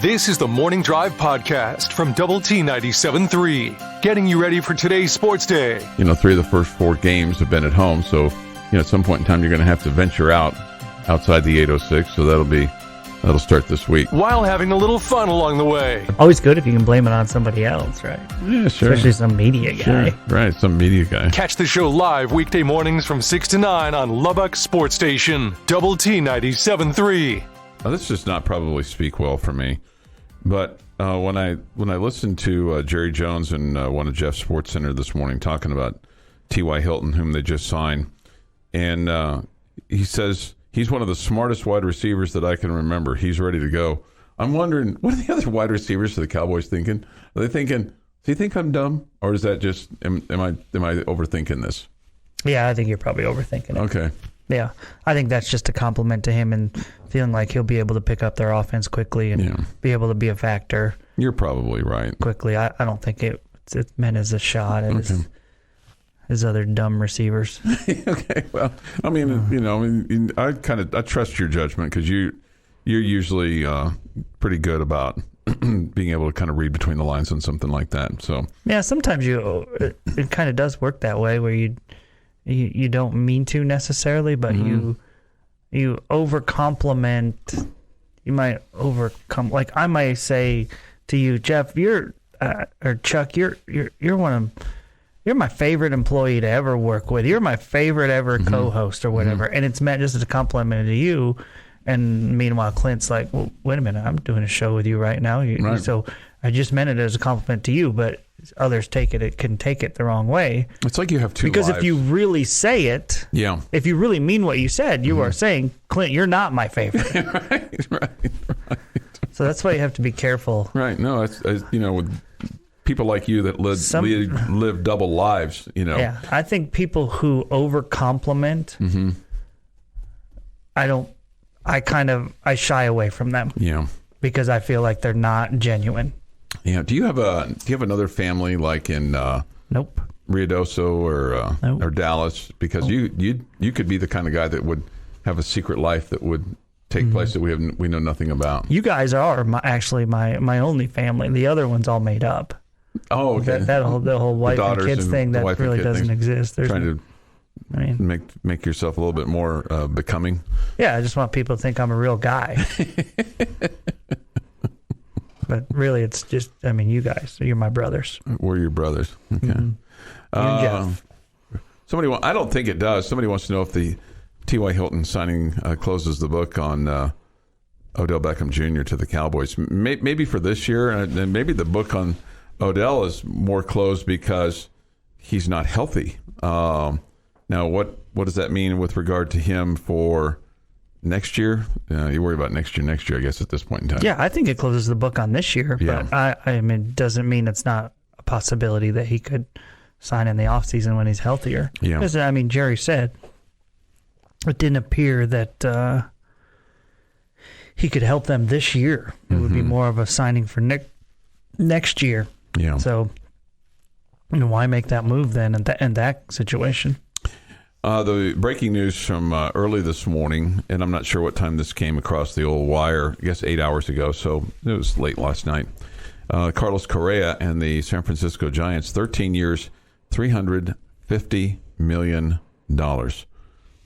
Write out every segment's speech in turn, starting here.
This is the Morning Drive Podcast from Double T 97.3, getting you ready for today's sports day. 3 of the first 4 games have been at home, so at some point in time you're going to have to venture outside the 806, so that'll start this week. While having a little fun along the way. Always good if you can blame it on somebody else, right? Yeah, sure. Especially some media guy. Sure. Right, some media guy. Catch the show live weekday mornings from 6 to 9 on Lubbock Sports Station, Double T 97.3. Now, this does not probably speak well for me, but when I listened to Jerry Jones and one of Jeff's Sports Center this morning talking about T.Y. Hilton, whom they just signed, and he says he's one of the smartest wide receivers that I can remember. He's ready to go. I'm wondering, what are the other wide receivers for the Cowboys thinking? Are they thinking, does he think I'm dumb, or is that just am I overthinking this? Yeah, I think you're probably overthinking it. Okay. Yeah, I think that's just a compliment to him and feeling like he'll be able to pick up their offense quickly and be able to be a factor. You're probably right. Quickly. I don't think it's meant as a shot at his other dumb receivers. Okay, well, I mean, I trust your judgment because you're usually pretty good about being able to kind of read between the lines on something like that. So yeah, sometimes it kind of does work that way where you don't mean to necessarily, but you overcompliment. You might overcome. Like I might say to you, Jeff, or Chuck, you're my favorite employee to ever work with. You're my favorite ever co-host or whatever, and it's meant just as a compliment to you. And meanwhile, Clint's like, well, wait a minute, I'm doing a show with you right now. Right. So I just meant it as a compliment to you, but others can take it the wrong way. It's like you have two because lives. If you really say it, if you really mean what you said, you are saying, Clint, you're not my favorite. right. So that's why you have to be careful. Right. No, it's with people like you that live double lives. Yeah, I think people who over compliment, I shy away from them. Yeah. Because I feel like they're not genuine. Yeah. Do you have another family like in Nope. Ruidoso Nope. or Dallas? Because you could be the kind of guy that would have a secret life that would take place that we know nothing about. You guys are my only family. The other one's all made up. Oh, okay. The whole wife and kids thing that really doesn't exist. There's trying to make yourself a little bit more becoming. Yeah, I just want people to think I'm a real guy. But really, it's just, you guys, you're my brothers. We're your brothers. Okay. Mm-hmm. You and Jeff. I don't think it does. Somebody wants to know if the T.Y. Hilton signing closes the book on Odell Beckham Jr. to the Cowboys. Maybe for this year, and maybe the book on Odell is more closed because he's not healthy. Now, what does that mean with regard to him for next year? You worry about next year, I guess, at this point in time. Yeah, I think it closes the book on this year, Yeah. but it doesn't mean it's not a possibility that he could sign in the offseason when he's healthier. Yeah. Because, Jerry said it didn't appear that he could help them this year. It would be more of a signing for next year. Yeah. So why make that move then in that situation? The breaking news from early this morning, and I'm not sure what time this came across the old wire, I guess 8 hours ago, so it was late last night. Carlos Correa and the San Francisco Giants, 13 years, $350 million. What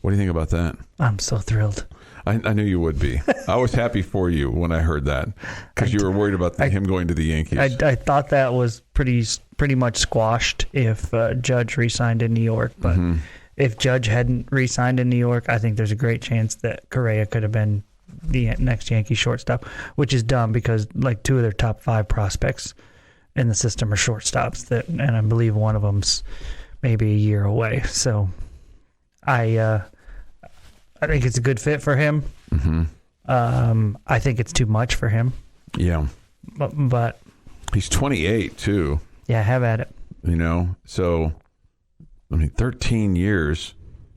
do you think about that? I'm so thrilled. I knew you would be. I was happy for you when I heard that because you were worried about him going to the Yankees. I thought that was pretty much squashed if Judge re-signed in New York, but if Judge hadn't re-signed in New York, I think there's a great chance that Correa could have been the next Yankee shortstop, which is dumb because like 2 of their top 5 prospects in the system are shortstops, and I believe one of them's maybe a year away. So I think it's a good fit for him. I think it's too much for him. Yeah. But he's 28 too. Yeah, have at it. So 13 years,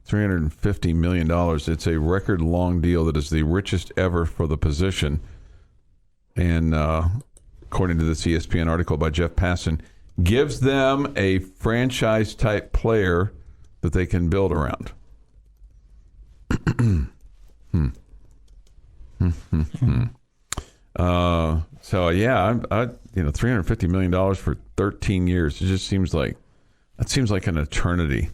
$350 million. It's a record long deal that is the richest ever for the position. And according to this ESPN article by Jeff Passan, gives them a franchise type player that they can build around. So yeah, $350 million for 13 years. It just seems like an eternity.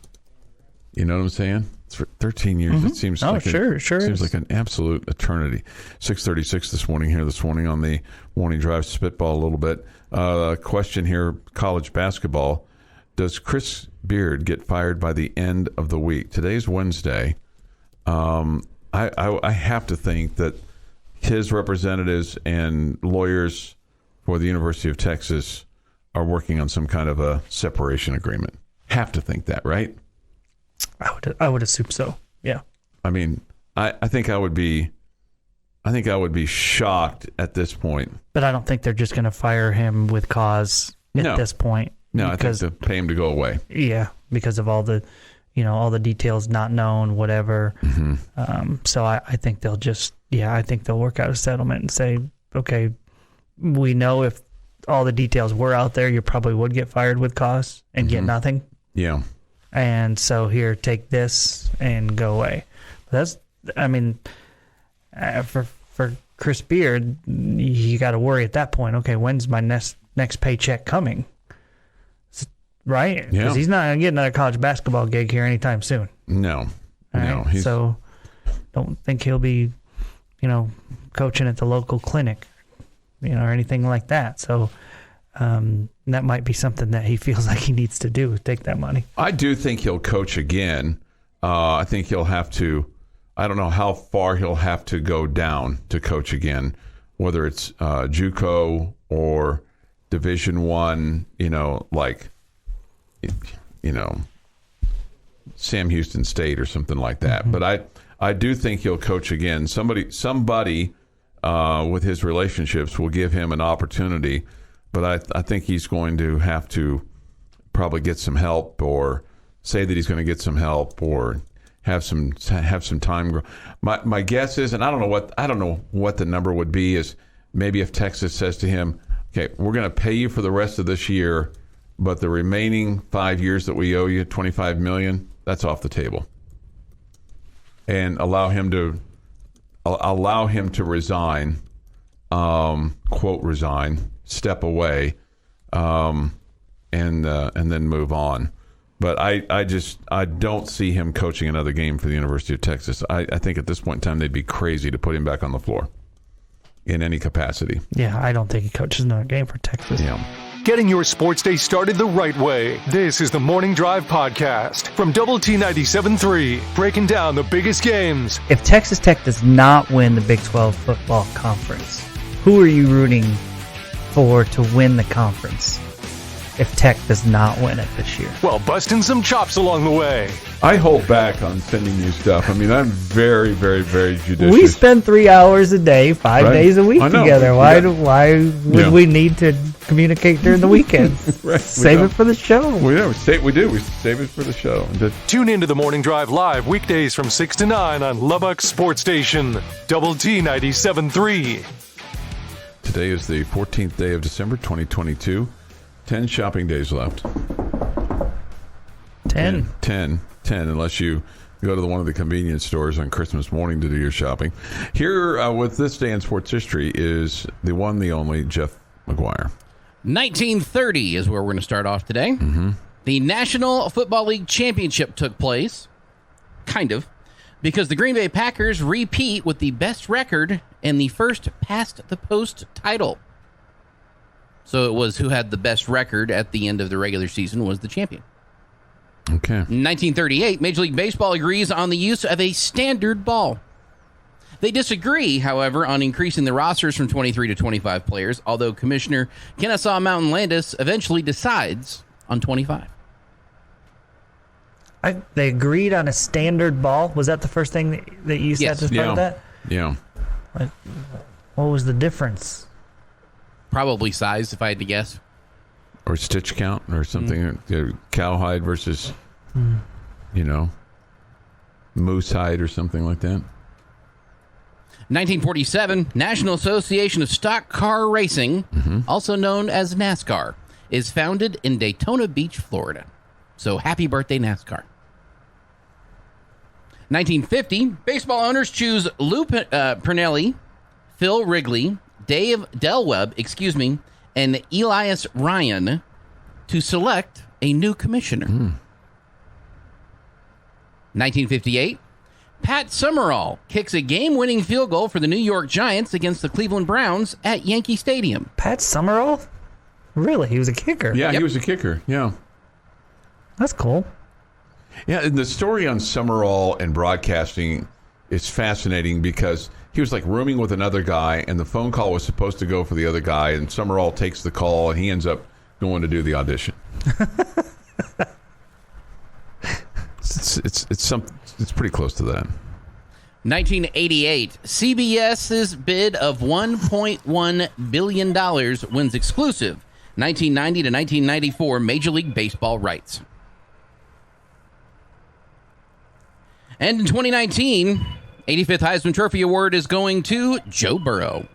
You know what I'm saying? It's for 13 years. Mm-hmm. It seems seems like an absolute eternity. 6:36 this morning on the morning drive. Spitball a little bit. Question here: college basketball. Does Chris Beard get fired by the end of the week? Today's Wednesday. I have to think that his representatives and lawyers for the University of Texas are working on some kind of a separation agreement. Have to think that, right? I would assume so. Yeah. I mean, I think I would be shocked at this point. But I don't think they're just going to fire him with cause at this point. No, because, I think they'll pay him to go away. Yeah, because of all the, all the details not known, whatever. Mm-hmm. So I think they'll I think they'll work out a settlement and say, okay, we know if all the details were out there, you probably would get fired with cause and get nothing. Yeah. And so here, take this and go away. For Chris Beard, you got to worry at that point. Okay, when's my next paycheck coming? Right? Because he's not going to get another college basketball gig here anytime soon. No. Right? So don't think he'll be, coaching at the local clinic, or anything like that. So that might be something that he feels like he needs to do, take that money. I do think he'll coach again. I think he'll have to, I don't know how far he'll have to go down to coach again, whether it's JUCO or Division I, Sam Houston State or something like that. Mm-hmm. But I do think he'll coach again. Somebody with his relationships will give him an opportunity, but I think he's going to have to probably get some help, or say that he's going to get some help, or have some time. My guess is, and I don't know what the number would be, is maybe if Texas says to him, okay, we're going to pay you for the rest of this year, but the remaining 5 years that we owe you, $25 million, that's off the table, and allow him to resign, quote resign, step away, and then move on. But I don't see him coaching another game for the University of Texas. I think at this point in time they'd be crazy to put him back on the floor in any capacity. Yeah, I don't think he coaches another game for Texas. Yeah. Getting your sports day started the right way. This is the Morning Drive Podcast from Double T 97.3, breaking down the biggest games. If Texas Tech does not win the Big 12 football conference, who are you rooting for to win the conference if Tech does not win it this year? Well, busting some chops along the way. I hold back on sending you stuff. I mean, I'm very, very, very judicious. We spend 3 hours a day, 5 days a week together. Why would we need to communicate during the weekends? Right. Save it for the show. We do. We save it for the show. Tune into the Morning Drive live weekdays from 6 to 9 on Lubbock Sports Station, Double T 97.3. Today is the 14th day of December, 2022. 10 shopping days left. 10, unless you go to one of the convenience stores on Christmas morning to do your shopping. Here with this day in sports history is the one, the only, Jeff McGuire. 1930 is where we're going to start off today. Mm-hmm. The National Football League Championship took place, kind of, because the Green Bay Packers repeat with the best record and the first past-the-post title. So it was who had the best record at the end of the regular season was the champion. Okay. 1938, Major League Baseball agrees on the use of a standard ball. They disagree, however, on increasing the rosters from 23 to 25 players, although Commissioner Kennesaw Mountain Landis eventually decides on 25. They agreed on a standard ball? Was that the first thing that you said as part of that? Yeah. What was the difference? Probably size, if I had to guess. Or stitch count or something. Cowhide versus, moose hide or something like that. 1947, National Association of Stock Car Racing, also known as NASCAR, is founded in Daytona Beach, Florida. So happy birthday, NASCAR. 1950, baseball owners choose Lou Pernelli, Phil Wrigley, Dave Delwebb, and Elias Ryan to select a new commissioner. 1958, Pat Summerall kicks a game-winning field goal for the New York Giants against the Cleveland Browns at Yankee Stadium. Pat Summerall? Really? He was a kicker? Yeah, Yep. he was a kicker. Yeah. That's cool. Yeah, and the story on Summerall and broadcasting is fascinating because he was like rooming with another guy, and the phone call was supposed to go for the other guy, and Summerall takes the call, and he ends up going to do the audition. It's pretty close to that. 1988, CBS's bid of $1.1 billion wins exclusive 1990 to 1994 Major League Baseball rights. And in 2019, 85th Heisman Trophy Award is going to Joe Burrow.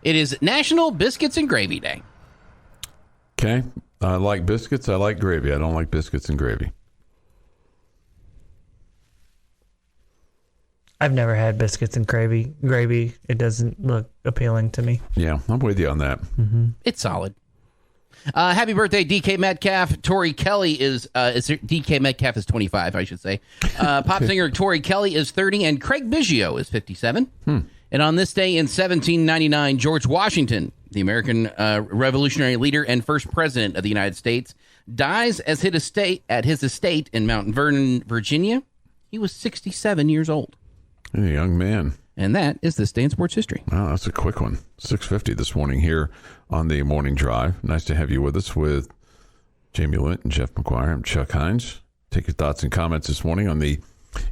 It is National Biscuits and Gravy Day. Okay. I like biscuits. I like gravy. I don't like biscuits and gravy. I've never had biscuits and gravy. It doesn't look appealing to me. Yeah, I'm with you on that. It's solid. Happy birthday, DK Metcalf. Tori Kelly is DK Metcalf is 25, I should say. Pop singer Tori Kelly is 30, and Craig Biggio is 57. And on this day in 1799, George Washington, the American revolutionary leader and first president of the United States, dies at his estate in Mount Vernon, Virginia. He was 67 years old. A young man. And that is this day in sports history. Wow, that's a quick one. 6:50 this morning here on the Morning Drive. Nice to have you with us with Jamie Lent and Jeff McGuire. I'm Chuck Hines. Take your thoughts and comments this morning on the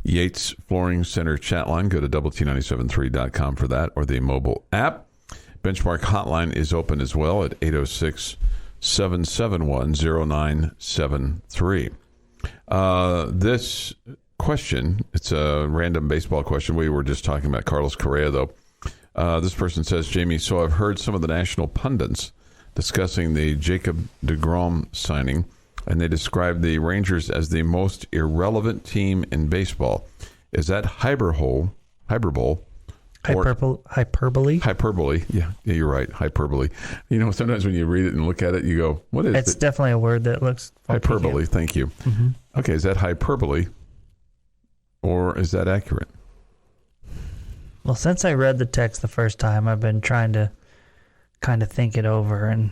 Yates Flooring Center chat line. Go to WT973.com for that, or the mobile app. Benchmark hotline is open as well at 806-771-0973. This question, it's a random baseball question. We were just talking about Carlos Correa, though. This person says, Jamie, so I've heard some of the national pundits discussing the Jacob deGrom signing, and they described the Rangers as the most irrelevant team in baseball. Is that hyperbole? Hyperbole? Hyperbole. Yeah, you're right. Hyperbole. You know, sometimes when you read it and look at it, you go, what is it? It's definitely a word that looks funky. Hyperbole. Thank you. Okay, is that hyperbole or is that accurate? Well, since I read the text the first time, I've been trying to kind of think it over and,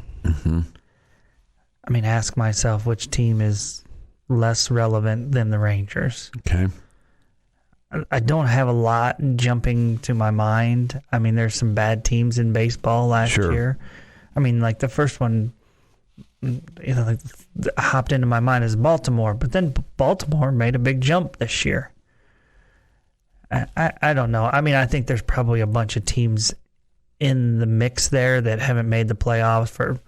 ask myself which team is less relevant than the Rangers. Okay. I don't have a lot jumping to my mind. There's some bad teams in baseball last year. Like the first one, hopped into my mind is Baltimore, but then Baltimore made a big jump this year. I don't know. I think there's probably a bunch of teams in the mix there that haven't made the playoffs for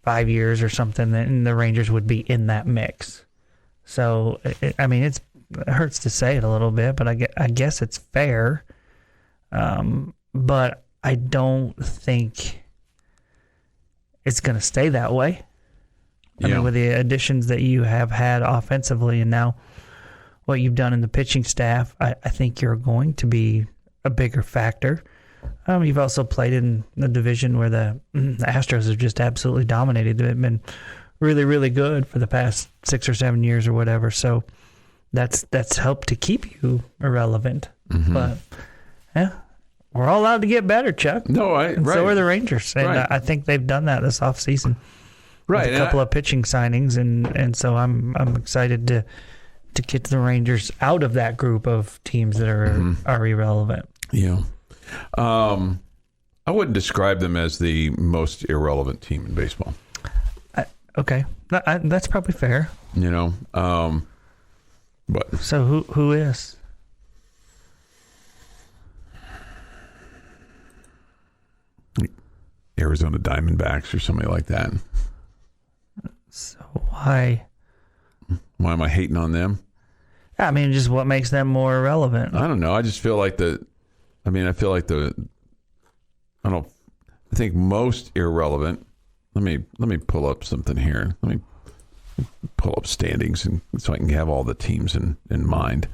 5 years or something, and the Rangers would be in that mix. So, it hurts to say it a little bit, but I guess it's fair. But I don't think it's going to stay that way. With the additions that you have had offensively and now what you've done in the pitching staff, I think you're going to be a bigger factor. You've also played in the division where the Astros have just absolutely dominated. They've been really, really good for the past 6 or 7 years or whatever. So that's helped to keep you irrelevant. But yeah, we're all allowed to get better, Chuck. No, right. So are the Rangers, and Right. I think they've done that this offseason. Right. With a couple of pitching signings, and so I'm excited to get the Rangers out of that group of teams that are irrelevant. Yeah. I wouldn't describe them as the most irrelevant team in baseball. Okay. That's probably fair. But So who is? Arizona Diamondbacks or somebody like that. So why? Why am I hating on them? Just what makes them more irrelevant? I don't know. I just feel like I think most irrelevant. Let me pull up something here. Let me pull up standings so I can have all the teams in mind.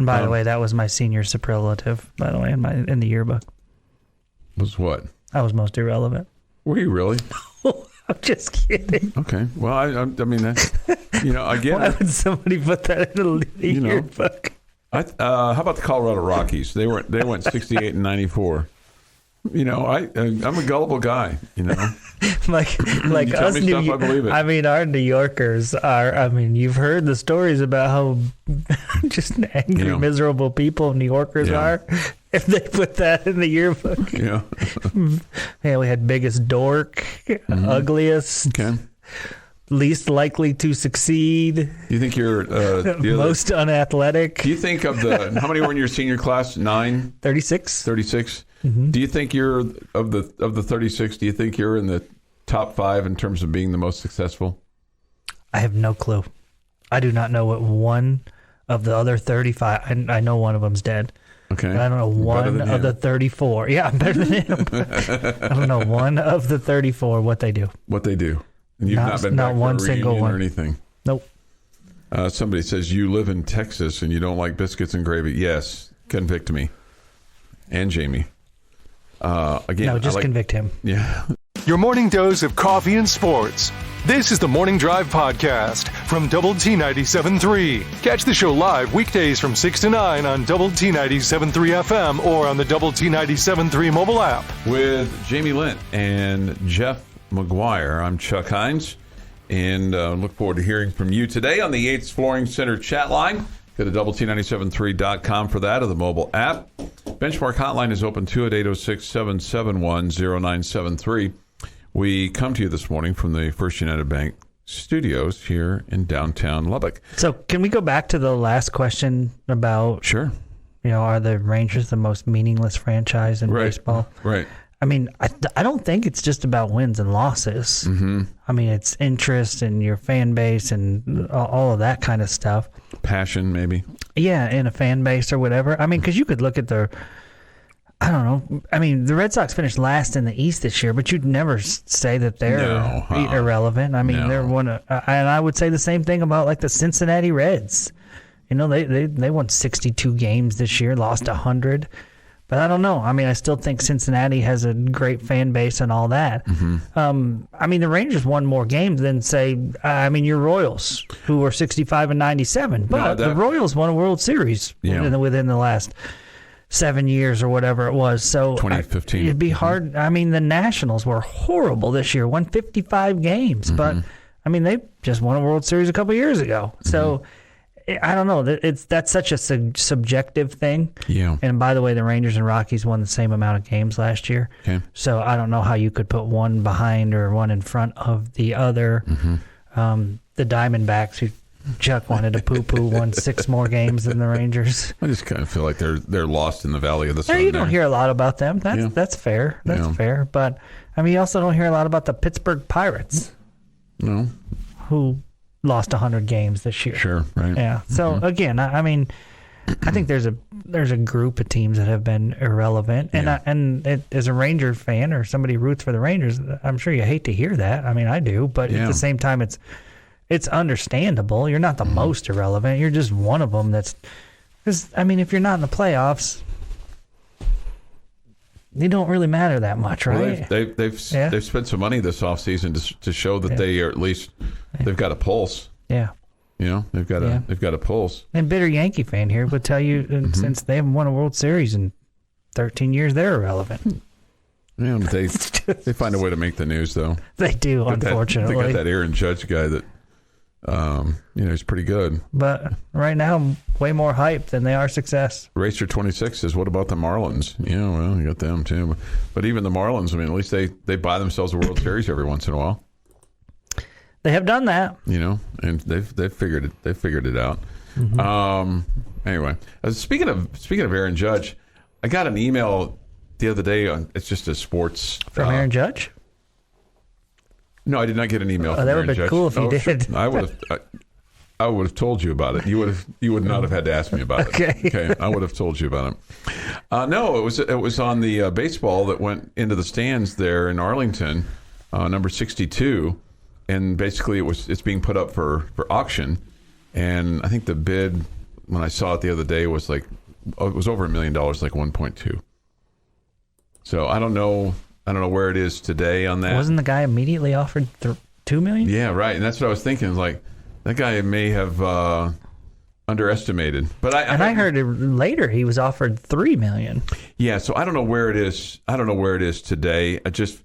And by the way, that was my senior superlative, by the way, in the yearbook. Was what? I was most irrelevant. Were you really? I'm just kidding. Okay. Well, I mean, again. Why would somebody put that in the yearbook? How about the Colorado Rockies? They went 68 and 94. I'm a gullible guy. like you tell us me stuff, I believe it. I mean, our New Yorkers are. I mean, you've heard the stories about how just angry, miserable people New Yorkers are. If they put that in the yearbook, yeah, we had biggest dork, ugliest, least likely to succeed. You think you're most unathletic? Do you think of how many were in your senior class? 9? 36. 36. Mm-hmm. Do you think you're of the 36? Do you think you're in the top 5 in terms of being the most successful? I have no clue. I do not know what one of the other 35. I know one of them's dead. Okay. But I don't know one of the 34. Yeah, I'm better than him. I don't know one of the 34 what they do. What they do. And you've not been back one for a single reunion one or anything. Nope. Somebody says you live in Texas and you don't like biscuits and gravy. Yes, convict me. And Jamie. Again, no, just convict him. Yeah. Your morning dose of coffee and sports. This is the Morning Drive Podcast from Double T 97.3. Catch the show live weekdays from 6 to 9 on Double T 97.3 FM or on the Double T 97.3 mobile app. With Jamie Lent and Jeff McGuire, I'm Chuck Hines, and look forward to hearing from you today on the Yates Flooring Center chat line. Go to doublet7.3.com for that, or the mobile app. Benchmark hotline is open too at 806-771-0973. We come to you this morning from the First United Bank studios here in downtown Lubbock. So can we go back to the last question about, Sure. Are the Rangers the most meaningless franchise in baseball? Right. I mean, I don't think it's just about wins and losses. Mm-hmm. I mean, it's interest and your fan base and all of that kind of stuff. Passion, maybe. Yeah, in a fan base or whatever. I mean, because you could look at I don't know. I mean, the Red Sox finished last in the East this year, but you'd never say that they're irrelevant. I mean, they're one of, and I would say the same thing about like the Cincinnati Reds. They won 62 games this year, lost 100. But I don't know. I mean, I still think Cincinnati has a great fan base and all that. Mm-hmm. I mean, the Rangers won more games than, say, your Royals, who were 65 and 97. But the Royals won a World Series within the last 7 years or whatever it was. So 2015. It'd be hard. I mean, the Nationals were horrible this year, won 55 games. Mm-hmm. But, I mean, they just won a World Series a couple years ago. Mm-hmm. So I don't know. That's such a subjective thing. Yeah. And by the way, the Rangers and Rockies won the same amount of games last year. Okay. So I don't know how you could put one behind or one in front of the other. Mm-hmm. The Diamondbacks, who Chuck wanted to poo-poo, won 6 more games than the Rangers. I just kind of feel like they're lost in the valley of the sun. You don't hear a lot about them. That's fair. That's fair. But I mean, you also don't hear a lot about the Pittsburgh Pirates. No. Who lost 100 games this year. Sure, right. Yeah. So again, I mean, I think there's a group of teams that have been irrelevant, and as a Ranger fan or somebody who roots for the Rangers, I'm sure you hate to hear that. I mean, I do, but at the same time, it's understandable. You're not the most irrelevant. You're just one of them. Because I mean, if you're not in the playoffs, they don't really matter that much, right? Well, they've spent some money this offseason to show that they are at least they've got a pulse. Yeah. They've got a pulse. And bitter Yankee fan here would tell you since they haven't won a World Series in 13 years, they're irrelevant. Yeah, they find a way to make the news though. They do, unfortunately. They got that Aaron Judge guy that he's pretty good. But right now, way more hype than they are success. Racer 26 says, what about the Marlins? Yeah, well, you got them too. But even the Marlins, I mean, at least they buy themselves a World Series every once in a while. They have done that. And they've figured it out. Mm-hmm. Anyway, speaking of Aaron Judge, I got an email the other day it's just a sports from Aaron Judge. No, I did not get an email. That would have been cool if you did. I would have told you about it. You would not have had to ask me about it. Okay, I would have told you about it. No, it was on the baseball that went into the stands there in Arlington, number 62, and basically it's being put up for auction, and I think the bid when I saw it the other day, it was like it was over $1 million, like 1.2. So I don't know where it is today on that. Wasn't the guy immediately offered $2 million? Yeah, right. And that's what I was thinking. Like that guy may have underestimated. But I heard later he was offered $3 million. Yeah, so I don't know where it is. I don't know where it is today. I just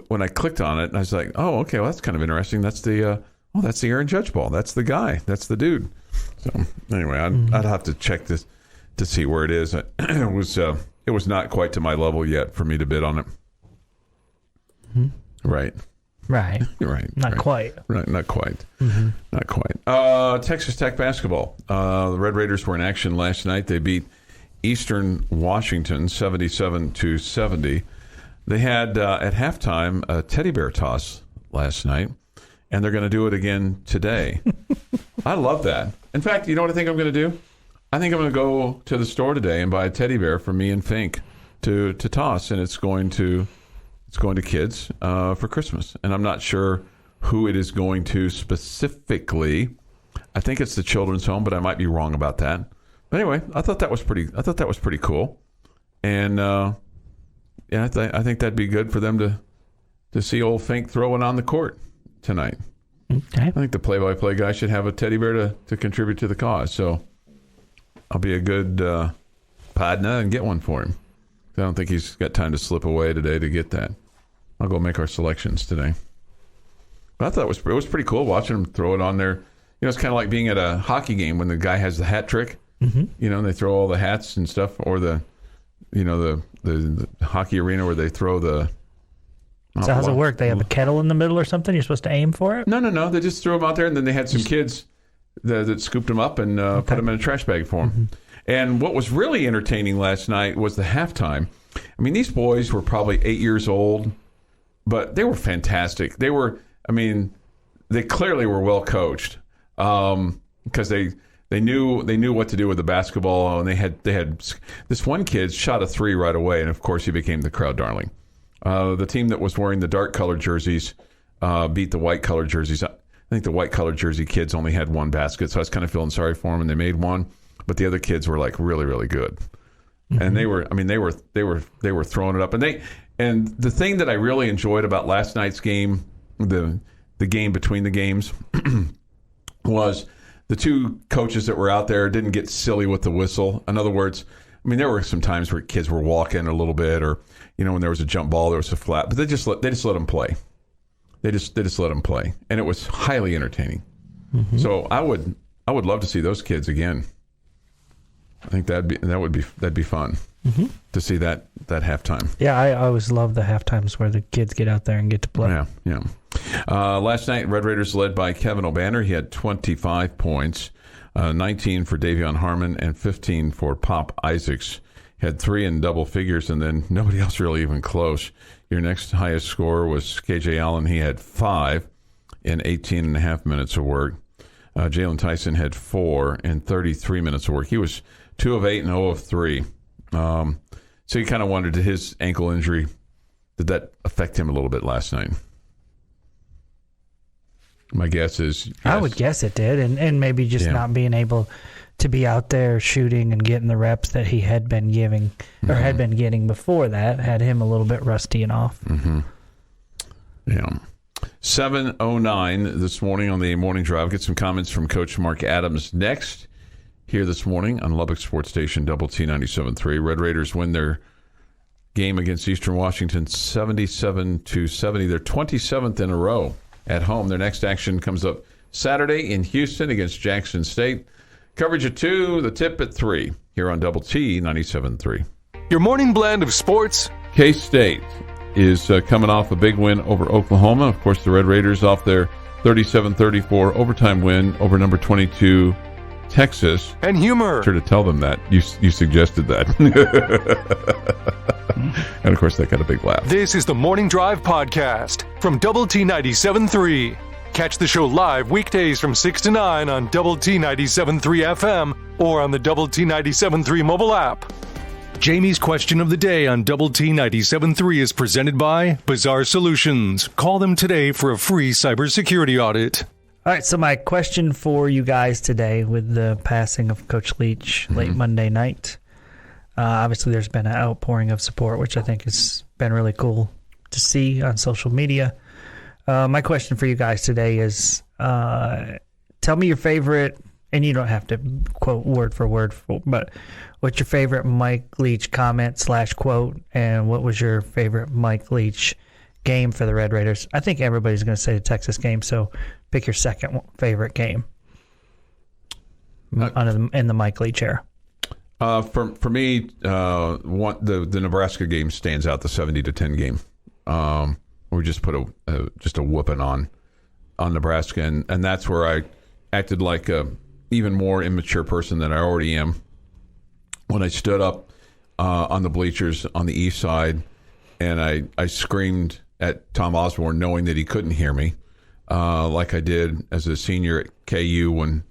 when I clicked on it, I was like, oh, okay, well that's kind of interesting. That's the that's the Aaron Judge ball. That's the guy. That's the dude. So anyway, I'd have to check this to see where it is. It was not quite to my level yet for me to bid on it. Mm-hmm. Right. Right. Right. Not quite. Right. Not quite. Mm-hmm. Not quite. Texas Tech basketball. The Red Raiders were in action last night. They beat Eastern Washington 77-70. They had at halftime a teddy bear toss last night, and they're going to do it again today. I love that. In fact, you know what I think I'm going to do? I think I'm going to go to the store today and buy a teddy bear for me and Fink to toss, and it's going to kids for Christmas. And I'm not sure who it is going to specifically. I think it's the children's home, but I might be wrong about that. But anyway, I thought that was pretty cool, and I think that'd be good for them to see old Fink throwing on the court tonight. Okay. I think the play-by-play guy should have a teddy bear to contribute to the cause. So I'll be a good partner and get one for him. I don't think he's got time to slip away today to get that. I'll go make our selections today. But I thought it was pretty cool watching him throw it on there. You know, it's kind of like being at a hockey game when the guy has the hat trick. Mm-hmm. You know, and they throw all the hats and stuff, or the hockey arena where they throw the. So how's it work? They have a kettle in the middle or something? You're supposed to aim for it? No. They just threw them out there, and then they had some kids that scooped them up and put them in a trash bag for them. Mm-hmm. And what was really entertaining last night was the halftime. I mean, these boys were probably 8 years old, but they were fantastic. They clearly were well coached because they knew what to do with the basketball, and they had this one kid shot a three right away, and of course he became the crowd darling. The team that was wearing the dark colored jerseys beat the white colored jerseys. I think the white colored jersey kids only had one basket, so I was kind of feeling sorry for them, and they made one. But the other kids were like really, really good, and they were throwing it up. And the thing that I really enjoyed about last night's game, the game between the games, was the two coaches that were out there didn't get silly with the whistle. In other words, I mean, there were some times where kids were walking a little bit, or when there was a jump ball, there was a flat, but they just let them play. They just let them play, and it was highly entertaining. Mm-hmm. So I would love to see those kids again. I think that'd be fun to see that halftime. Yeah, I always love the halftimes where the kids get out there and get to play. Yeah. Last night, Red Raiders led by Kevin O'Banner. He had 25 points, 19 for Davion Harmon, and 15 for Pop Isaacs. He had 3 in double figures, and then nobody else really even close. Your next highest scorer was KJ Allen. He had 5 in 18 and a half minutes of work. Jalen Tyson had 4 in 33 minutes of work. He was 2 of 8 and 0 of 3. So you kind of wondered, did his ankle injury, did that affect him a little bit last night? My guess is yes. I would guess it did, and maybe just not being able to be out there shooting and getting the reps that he had been giving or had been getting before that had him a little bit rusty and off. Mm-hmm. Yeah. 7:09 this morning on the Morning Drive. Get some comments from Coach Mark Adams next here this morning on Lubbock Sports Station Double T 97.3. Red Raiders win their game against Eastern Washington 77-70. They're 27th in a row at home. Their next action comes up Saturday in Houston against Jackson State. Coverage at 2, the tip at 3 here on Double T 97.3. Your morning blend of sports. K-State is coming off a big win over Oklahoma. Of course, the Red Raiders off their 37-34 overtime win over number 22 Texas. And humor. Sure to tell them that. You suggested that. And, of course, that got a big laugh. This is the Morning Drive Podcast from Double T 97.3. Catch the show live weekdays from 6 to 9 on Double T 97.3 FM or on the Double T 97.3 mobile app. Jamie's question of the day on Double T 97.3 is presented by Bizarre Solutions. Call them today for a free cybersecurity audit. All right, so my question for you guys today with the passing of Coach Leach late Monday night. Obviously, there's been an outpouring of support, which I think has been really cool to see on social media. My question for you guys today is, tell me your favorite, and you don't have to quote word for word, but what's your favorite Mike Leach comment / quote, and what was your favorite Mike Leach game for the Red Raiders? I think everybody's going to say the Texas game, so pick your second favorite game in the Mike Leach era. For me, the Nebraska game stands out. The 70-10 game, we just put a whooping on Nebraska, and that's where I acted like a even more immature person than I already am. When I stood up on the bleachers on the east side, and I screamed at Tom Osborne, knowing that he couldn't hear me, like I did as a senior at KU when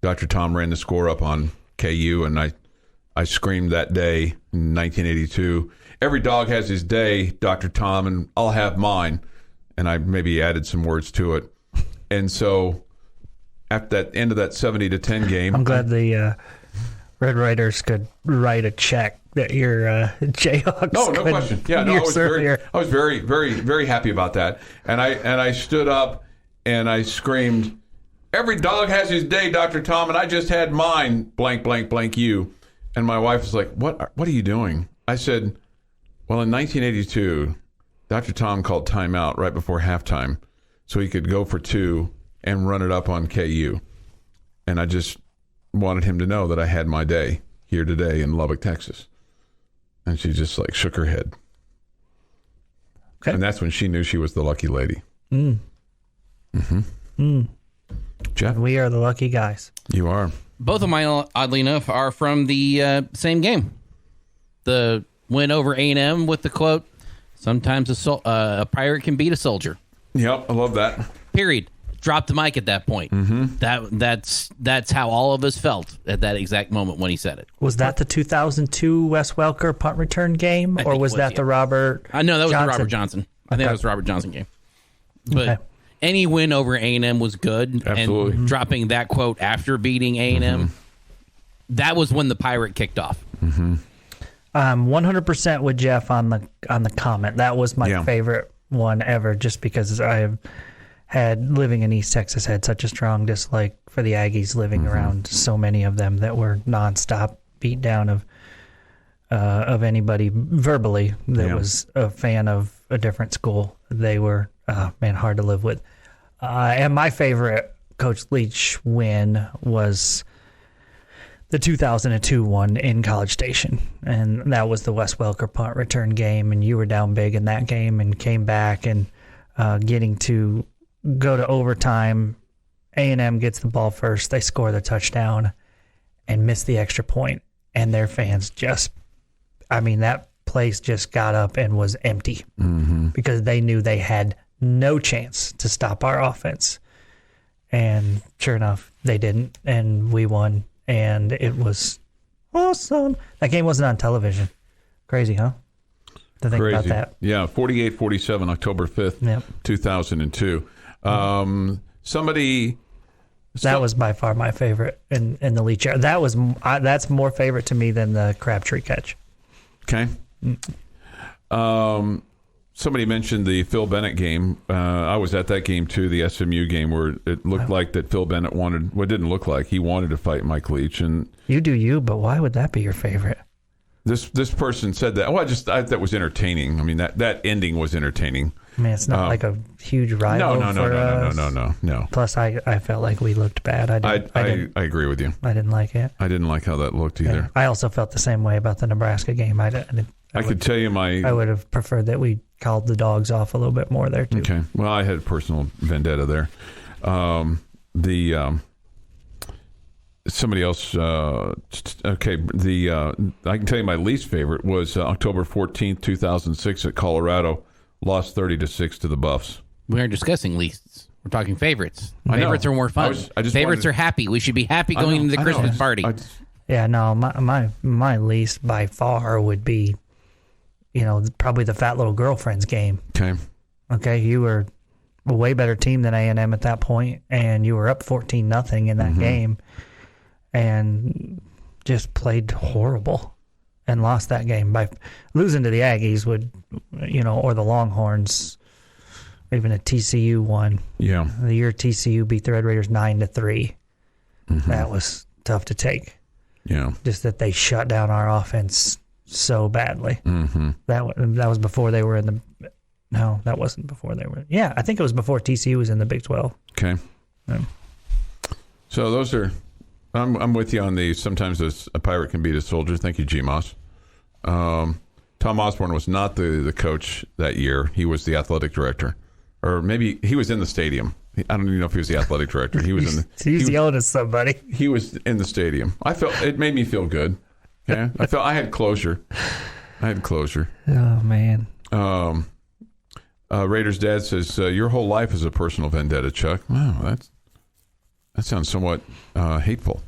Dr. Tom ran the score up on KU, and I screamed that day in 1982, "Every dog has his day, Dr. Tom, and I'll have mine." And I maybe added some words to it. And so at that end of that 70-10 game, I'm glad the Red Raiders could write a check that your Jayhawks. No question. Yeah, no, I was very, very, very happy about that. And I stood up and I screamed, "Every dog has his day, Dr. Tom, and I just had mine, blank, blank, blank you." And my wife was like, What are you doing? I said, well, in 1982, Dr. Tom called timeout right before halftime so he could go for two and run it up on KU. And I just wanted him to know that I had my day here today in Lubbock, Texas. And she just like shook her head. Okay. And that's when she knew she was the lucky lady. Jeff? We are the lucky guys. You are. Both of mine, oddly enough, are from the same game. The win over A&M with the quote, "Sometimes a pirate can beat a soldier." Yep, I love that. Period. Drop the mic at that point. That's how all of us felt at that exact moment when he said it. Was that the 2002 Wes Welker punt return game, or was that the Robert? No, that was Johnson? the Robert Johnson. I think that was the Robert Johnson game. But any win over A&M was good. Absolutely. And dropping that quote after beating A&M, that was when the pirate kicked off. 100% with Jeff on the comment. That was my favorite one ever, just because I had, living in East Texas, had such a strong dislike for the Aggies, living around so many of them that were nonstop beat down of anybody verbally that was a fan of a different school. They were hard to live with. And my favorite Coach Leach win was the 2002 one in College Station, and that was the Wes Welker punt return game, and you were down big in that game and came back, and getting to go to overtime. A&M gets the ball first, they score the touchdown and miss the extra point, and their fans that place just got up and was empty because they knew they had no chance to stop our offense. And sure enough, they didn't, and we won. And it was awesome. That game wasn't on television. Crazy, huh? To think about that. Yeah, 48-47, October 5th, 2002. That was by far my favorite in the Leach era. That's more favorite to me than the Crabtree catch. Okay. Somebody mentioned the Phil Bennett game. I was at that game too, the SMU game, where it looked like that Phil Bennett it didn't look like he wanted to fight Mike Leach. And you do you, but why would that be your favorite? This person said that. Well, I thought that was entertaining. I mean, that ending was entertaining. I mean, it's not like a huge rival for us. No. Plus, I felt like we looked bad. I agree with you. I didn't like it. I didn't like how that looked either. Yeah. I also felt the same way about the Nebraska game. I could tell you I would have preferred that we called the dogs off a little bit more there too. Okay. Well, I had a personal vendetta there. Somebody else. Okay. I can tell you my least favorite was October 14th, 2006 at Colorado. Lost 30-6 to the Buffs. We aren't discussing leasts. We're talking favorites. I know. Favorites are more fun. Favorites are happy. We should be happy going into the Christmas party. My least by far would be, probably the Fat Little Girlfriends game. Okay. Okay, you were a way better team than A&M at that point, and you were up 14-0 in that game, and just played horrible and lost that game by losing to the Aggies would, or the Longhorns, even a TCU one. Yeah. The year TCU beat the Red Raiders 9-3. That was tough to take. Yeah. Just that they shut down our offense so badly. That was before they were in the. No, that wasn't before they were. Yeah, I think it was before TCU was in the Big 12. Okay. Yeah. So those are. I'm with you on the. Sometimes a pirate can beat a soldier. Thank you, G-Moss. Tom Osborne was not the coach that year. He was the athletic director, or maybe he was in the stadium. I don't even know if he was the athletic director. He was in the. He's yelling at somebody. He was in the stadium. I felt it made me feel good. Okay, I felt I had closure. Oh man. Raiders' dad says your whole life is a personal vendetta, Chuck. Wow, that sounds somewhat hateful.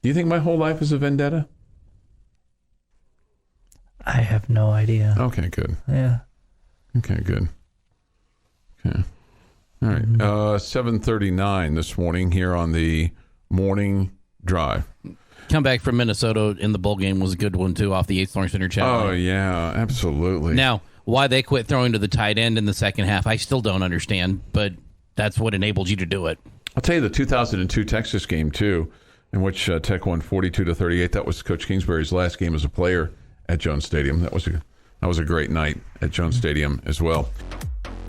Do you think my whole life is a vendetta? I have no idea. Okay, good. Yeah. Okay, good. Okay. All right. 7:39 this morning here on the morning drive. Comeback from Minnesota in the bowl game was a good one, too, off the 8th Flooring Center chat. Oh, yeah, absolutely. Now, why they quit throwing to the tight end in the second half, I still don't understand, but that's what enabled you to do it. I'll tell you the 2002 Texas game, too, in which Tech won 42-38. That was Coach Kingsbury's last game as a player at Jones Stadium. That was a great night at Jones Stadium as well.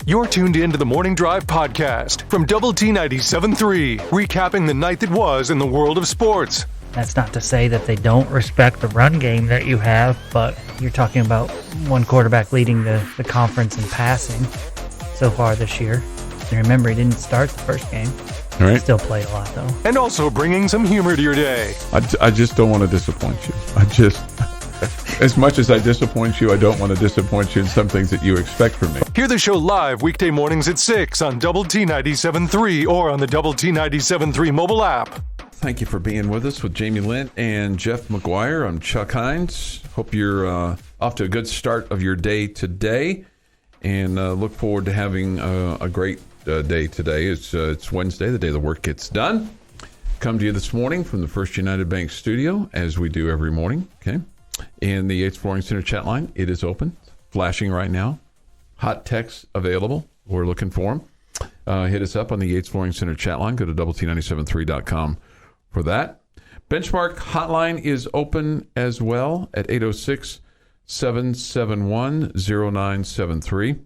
You're tuned in to the Morning Drive podcast from Double T 97.3, recapping the night that was in the world of sports. That's not to say that they don't respect the run game that you have, but you're talking about one quarterback leading the conference in passing so far this year. And remember, he didn't start the first game. All right. Still played a lot, though. And also bringing some humor to your day. I just don't want to disappoint you. As much as I disappoint you, I don't want to disappoint you in some things that you expect from me. Hear the show live weekday mornings at 6 on Double T 97.3 or on the Double T 97.3 mobile app. Thank you for being with us with Jamie Lent and Jeff McGuire. I'm Chuck Hines. Hope you're off to a good start of your day today, and look forward to having a great day today. It's Wednesday, the day the work gets done. Come to you this morning from the First United Bank studio, as we do every morning. Okay, and the Yates Flooring Center chat line, it is open, flashing right now. Hot texts available. We're looking for them. Hit us up on the Yates Flooring Center chat line. Go to doublet973.com for that. Benchmark hotline is open as well at 806-771-0973.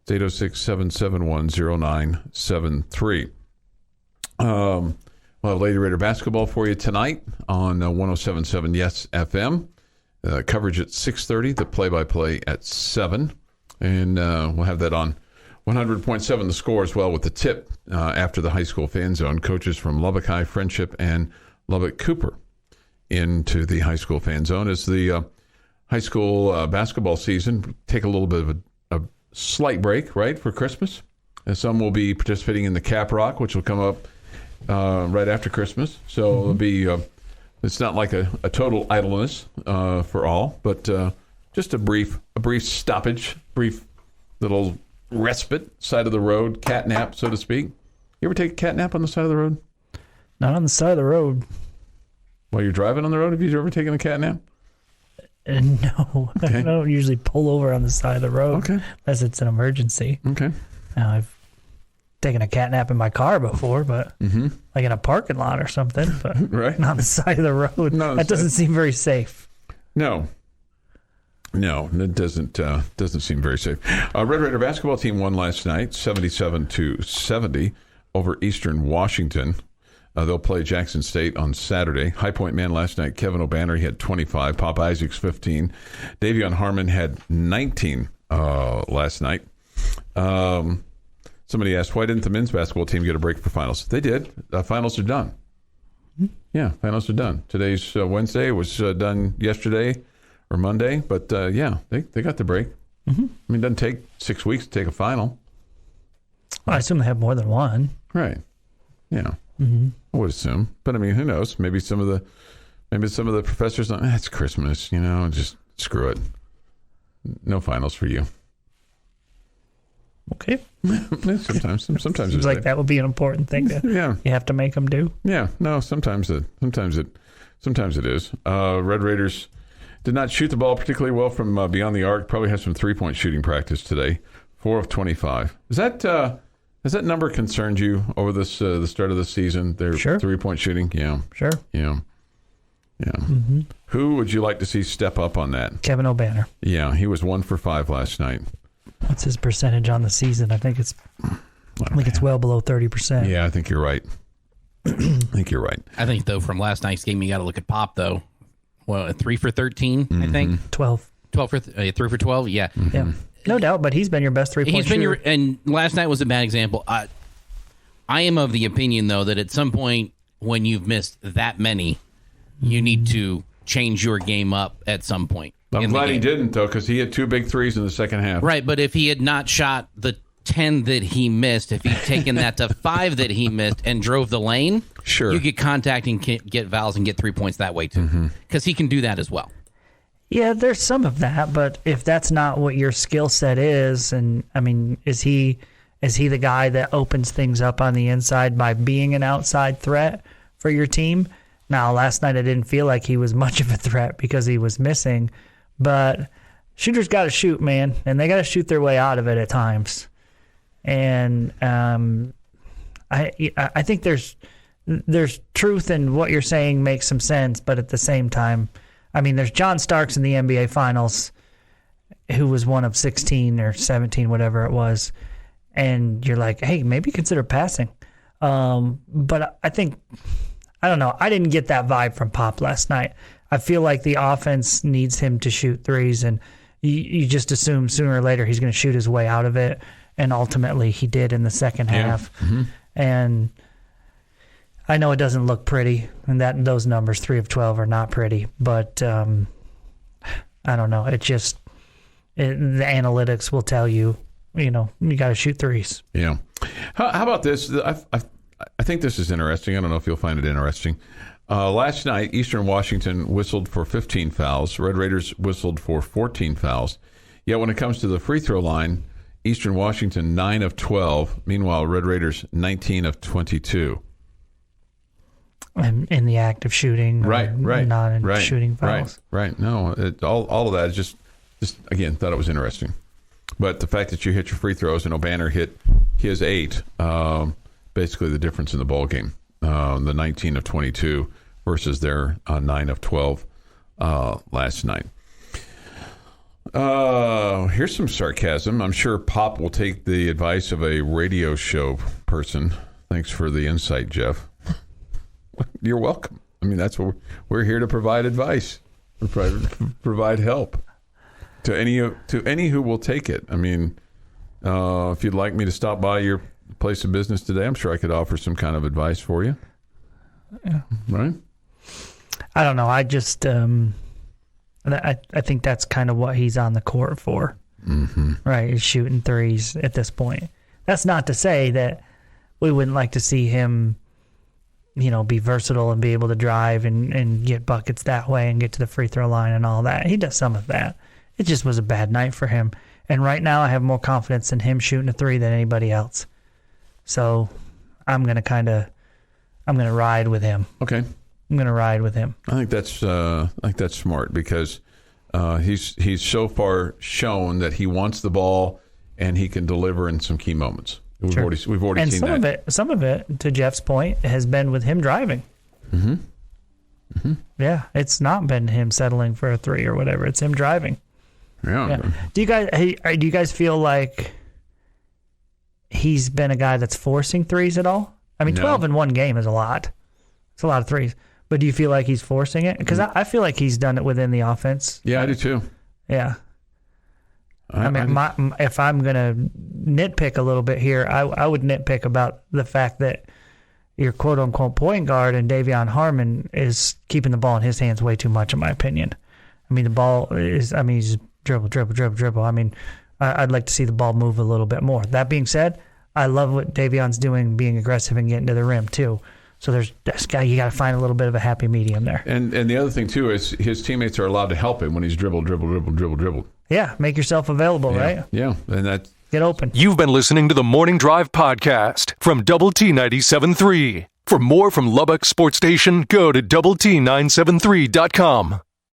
It's 806-771-0973. We'll have Lady Raider basketball for you tonight on 107.7 Yes FM. Coverage at 6:30, the play-by-play at 7. And we'll have that on 100.7 The Score as well with the tip after the high school fan zone. Coaches from Lubbock High, Friendship, and Lubbock Cooper into the high school fan zone as the high school basketball season take a little bit of a slight break, right, for Christmas. And some will be participating in the Cap Rock, which will come up right after Christmas. So it'll be it's not like a total idleness for all, but just a brief stoppage, brief little respite, side of the road, cat nap, so to speak. You ever take a cat nap on the side of the road? Not on the side of the road. While you're driving on the road, have you ever taken a cat nap? No. Okay. I don't usually pull over on the side of the road Okay. unless it's an emergency. Okay. Now, I've taken a cat nap in my car before, but like in a parking lot or something, but Right. not on the side of the road. No, that doesn't seem very safe. No, it doesn't seem very safe. Red Raider basketball team won last night, 77-70 over Eastern Washington. They'll play Jackson State on Saturday. High Point man last night, Kevin O'Banner, he had 25. Pop Isaacs, 15. Davion Harmon had 19 last night. Somebody asked, why didn't the men's basketball team get a break for finals? They did. Finals are done. Yeah, finals are done. Today's Wednesday. It was done yesterday or Monday. But, yeah, they got the break. I mean, it doesn't take 6 weeks to take a final. Well, I assume they have more than one. Right. Yeah. I would assume. But, I mean, who knows? Maybe some of the professors, it's Christmas, just screw it. No finals for you. Okay. Sometimes Seems it's like that would be an important thing to you have to make them do. Yeah, no, sometimes it is. Red Raiders did not shoot the ball particularly well from beyond the arc. Probably had some 3-point shooting practice today. 4 of 25. Has that number concerned you over this the start of the season? Their 3-point shooting? Yeah. Sure. Yeah. Mm-hmm. Who would you like to see step up on that? Kevin O'Banner. Yeah, he was 1 for 5 last night. What's his percentage on the season? I think it's well below 30%. Yeah, I think you're right. I think, though, from last night's game, you got to look at Pop, though. Well, 3 for 13, I think. 12 for 3 for 12, yeah. Mm-hmm. Yeah. No doubt, but he's been your best 3-point shooter. And last night was a bad example. I am of the opinion, though, that at some point when you've missed that many, you need to change your game up at some point. I'm glad he didn't, though, because he had 2 big threes in the second half. Right, but if he had not shot the 10 that he missed, if he'd taken that to 5 that he missed and drove the lane, sure, you get contact and get fouls and get 3 points that way, too. Because he can do that as well. Yeah, there's some of that, but if that's not what your skill set is, and I mean, is he the guy that opens things up on the inside by being an outside threat for your team? Now, last night I didn't feel like he was much of a threat because he was missing, but shooters got to shoot, man, and they got to shoot their way out of it at times. And I think there's truth in what you're saying, makes some sense, but at the same time, I mean, there's John Starks in the NBA Finals, who was 1 of 16 or 17, whatever it was, and you're like, hey, maybe consider passing. But I don't know. I didn't get that vibe from Pop last night. I feel like the offense needs him to shoot threes, and you just assume sooner or later he's going to shoot his way out of it, and ultimately he did in the second half. Mm-hmm. And I know it doesn't look pretty, and those numbers, 3 of 12, are not pretty, but I don't know. The analytics will tell you, you got to shoot threes. Yeah. How about this? I think this is interesting. I don't know if you'll find it interesting. Last night, Eastern Washington whistled for 15 fouls. Red Raiders whistled for 14 fouls. Yet when it comes to the free throw line, Eastern Washington 9 of 12. Meanwhile, Red Raiders 19 of 22. And in the act of shooting, right, not in shooting fouls. Right. No, all of that is just again, thought it was interesting. But the fact that you hit your free throws and O'Banner hit his 8, basically the difference in the ball game. The 19 of 22 versus their 9 of 12 last night. Here's some sarcasm. I'm sure Pop will take the advice of a radio show person. Thanks for the insight, Jeff. You're welcome. I mean, that's what we're here to provide advice, provide help to any who will take it. I mean, if you'd like me to stop by your place of business today, I'm sure I could offer some kind of advice for you. Yeah. Right? I don't know. I just I think that's kind of what he's on the court for. Mm-hmm. Right? He's shooting threes at this point. That's not to say that we wouldn't like to see him, be versatile and be able to drive and get buckets that way and get to the free throw line and all that. He does some of that. It just was a bad night for him. And right now I have more confidence in him shooting a 3 than anybody else. So I'm going to ride with him. Okay. I'm going to ride with him. I think that's smart because he's so far shown that he wants the ball and he can deliver in some key moments. We've already seen that. And some of it, to Jeff's point, has been with him driving. Mm-hmm. Mm-hmm. Yeah, it's not been him settling for a 3 or whatever. It's him driving. Yeah. Do you guys feel like he's been a guy that's forcing threes at all? I mean, 12 in one game is a lot. It's a lot of threes. But do you feel like he's forcing it? Because I feel like he's done it within the offense. Yeah, I do too. Yeah. If I'm going to nitpick a little bit here, I would nitpick about the fact that your quote-unquote point guard and Davion Harmon is keeping the ball in his hands way too much, in my opinion. I mean, the ball is, he's dribble. I mean, I'd like to see the ball move a little bit more. That being said, I love what Davion's doing, being aggressive and getting to the rim, too. So there's this guy, you got to find a little bit of a happy medium there. And the other thing, too, is his teammates are allowed to help him when he's dribble. Yeah, make yourself available, right? Yeah, and that get open. You've been listening to the Morning Drive podcast from Double T 97.3. For more from Lubbock Sports Station, go to doublet973.com.